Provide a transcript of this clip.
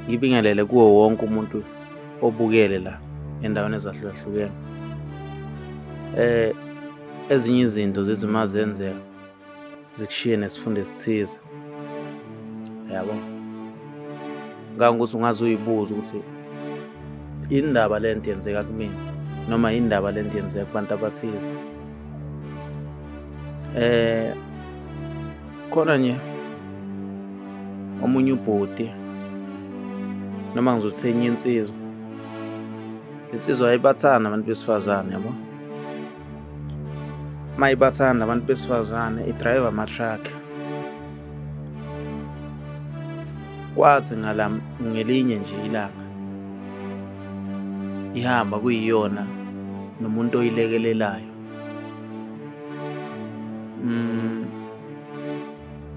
ngibingelele kuwo wonke umuntu obukele la endaweni ezahlukahlukene. Ezinye izinto zithi uma zenzeka zikushiye nesifundo esithize, yabo. Ngangokuthi ungaze uyibuze ukuthi yini ndaba le nto yenzeka kumina, noma yini ndaba le nto yenzeka kubantu abathize. Khona nje omunye ubhodi noma ngizothi enye insizwa, insizwa yayibathanda abantu besifazane, yabo. Mayibathanda abantu besifazane idrayiva ama-truck. Kwathi ngelinye nje ilanga ihamba kuyiyona nomuntu oyilekelelayo.